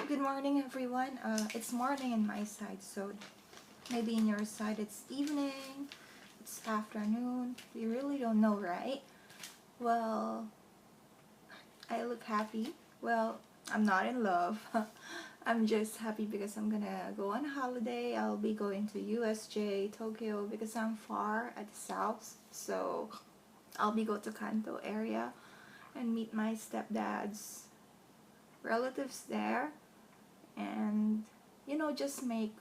Good morning, everyone. It's morning in my side, so maybe in your side it's evening, it's afternoon. We really don't know, right? Well, I look happy. Well, I'm not in love. I'm just happy because I'm gonna go on holiday. I'll be going to USJ, Tokyo, because I'm far at the south. So I'll be go to Kanto area and meet my stepdad's relatives there, and just make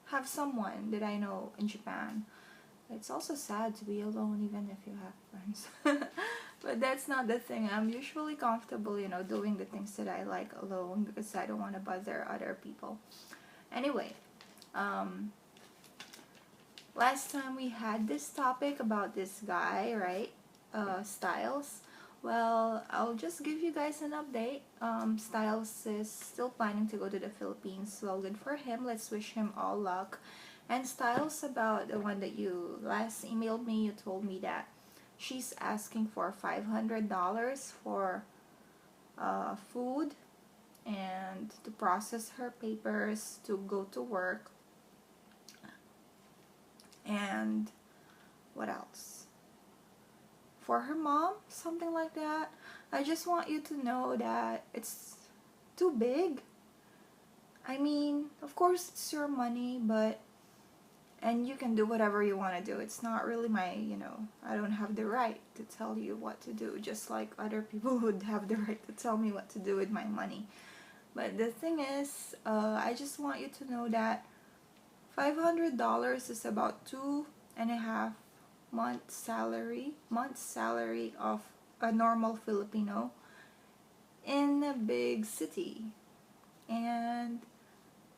have someone that I know in Japan. It's also sad to be alone even if you have friends. But that's not the thing. I'm usually comfortable, doing the things that I like alone because I don't want to bother other people. Anyway, last time we had this topic about this guy, right? Stylez. Well, I'll just give you guys an update. Stylez is still planning to go to the Philippines. Well, good for him. Let's wish him all luck. And Stylez, about the one that you last emailed me, you told me that she's asking for $500 for food and to process her papers to go to work. And what else? For her mom, something like that. I just want you to know that it's too big. I mean, of course it's your money, and you can do whatever you want to do. It's not really my, I don't have the right to tell you what to do, just like other people would have the right to tell me what to do with my money. But the thing is, I just want you to know that $500 is about 2.5 month's salary of a normal Filipino in a big city. And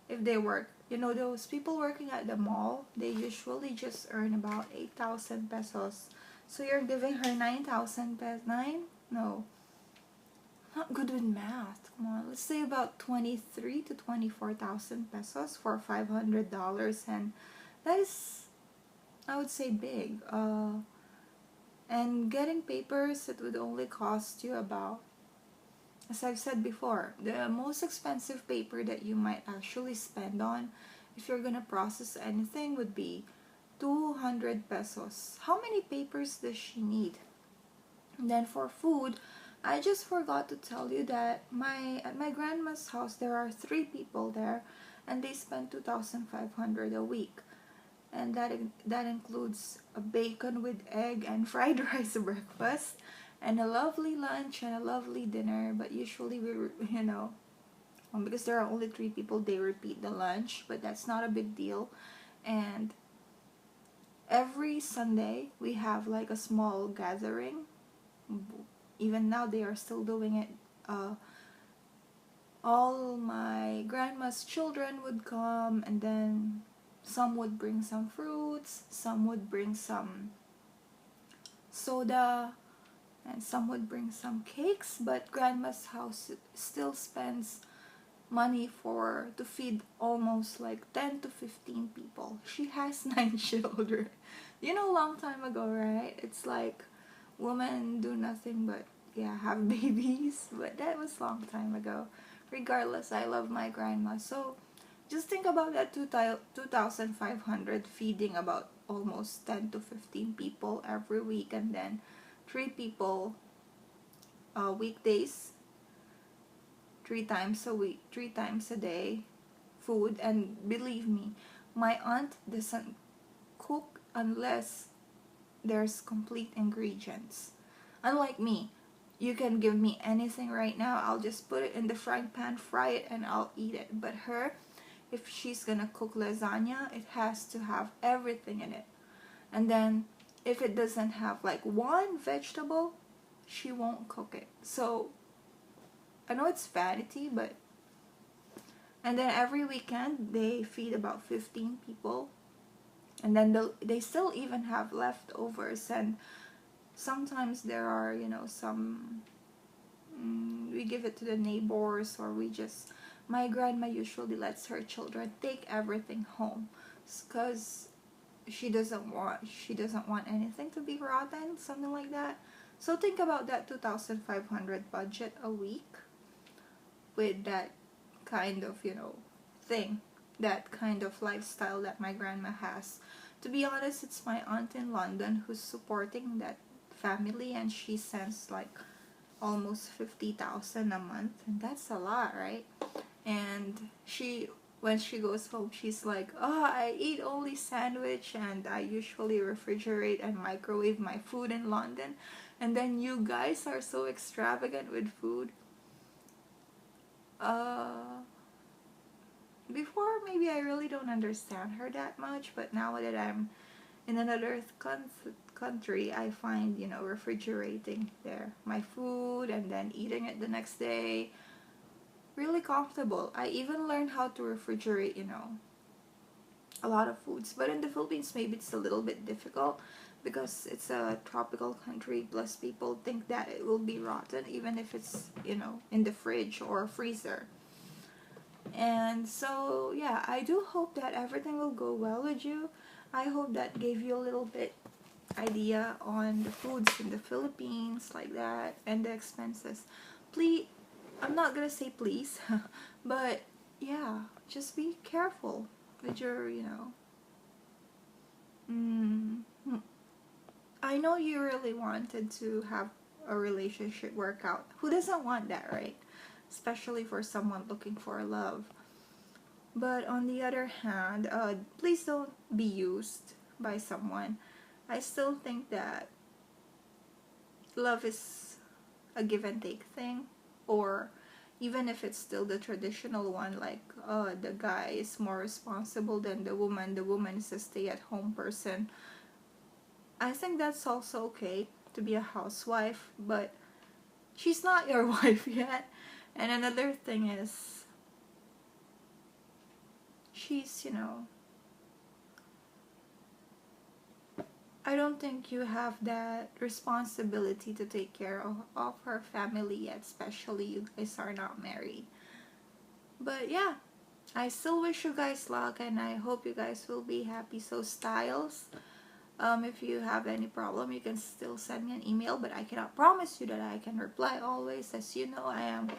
if they work, those people working at the mall, they usually just earn about 8,000 pesos. So you're giving her 9,000 pesos. No, I'm not good with math. Come on, let's say about 23 to 24,000 pesos for $500, and that is, I would say, big. And getting papers, it would only cost you about, as I've said before, the most expensive paper that you might actually spend on if you're gonna process anything would be 200 pesos. How many papers does she need? And then for food, I just forgot to tell you that at my grandma's house there are 3 people there, and they spend 2,500 a week. And that includes a bacon with egg and fried rice breakfast, and a lovely lunch and a lovely dinner. But usually because there are only 3 people, they repeat the lunch, but that's not a big deal. And every Sunday we have like a small gathering. Even now they are still doing it. All my grandma's children would come, and then some would bring some fruits, some would bring some soda, and some would bring some cakes. But grandma's house still spends money to feed almost like 10 to 15 people. She has 9 children. Long time ago, right? It's like women do nothing but have babies. But that was long time ago. Regardless, I love my grandma. So just think about that 2,500 feeding about almost 10 to 15 people every week, and then 3 people weekdays, 3 times a week, 3 times a day, food. And believe me, my aunt doesn't cook unless there's complete ingredients. Unlike me, you can give me anything right now, I'll just put it in the frying pan, fry it, and I'll eat it. But her, if she's gonna cook lasagna, it has to have everything in it. And then if it doesn't have like one vegetable, she won't cook it. So I know it's vanity, but and then every weekend they feed about 15 people, and then they still even have leftovers. And sometimes there are some we give it to the neighbors, or my grandma usually lets her children take everything home because she doesn't want anything to be rotten, something like that. So think about that 2,500 budget a week with that kind of, thing, that kind of lifestyle that my grandma has. To be honest, it's my aunt in London who's supporting that family, and she sends like almost 50,000 a month, and that's a lot, right? And when she goes home, she's like, oh, I eat only sandwich, and I usually refrigerate and microwave my food in London, and then you guys are so extravagant with food. Before, maybe I really don't understand her that much, but now that I'm in another country, I find, refrigerating my food and then eating it the next day really comfortable. I even learned how to refrigerate, a lot of foods. But in the Philippines, maybe it's a little bit difficult because it's a tropical country, plus people think that it will be rotten even if it's, in the fridge or freezer. And so, yeah, I do hope that everything will go well with you. I hope that gave you a little bit idea on the foods in the Philippines, like that, and the expenses. Please, I'm not gonna say please, but yeah, just be careful with your, I know you really wanted to have a relationship work out. Who doesn't want that, right? Especially for someone looking for love. But on the other hand, please don't be used by someone. I still think that love is a give and take thing, or even if it's still the traditional one, like the guy is more responsible than the woman is a stay-at-home person. I think that's also okay to be a housewife, but she's not your wife yet. And another thing is, she's, I don't think you have that responsibility to take care of her family yet, especially you guys are not married. But yeah, I still wish you guys luck, and I hope you guys will be happy. So stylez, if you have any problem, you can still send me an email, but I cannot promise you that I can reply always. As you know, I am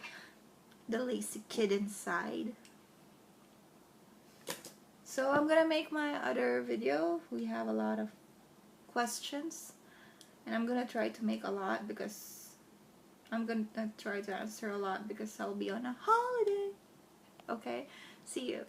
the lazy kid inside. So I'm gonna make my other video. We have a lot of questions, and I'm gonna try to make a lot because I'm gonna try to answer a lot because I'll be on a holiday. Okay, see you.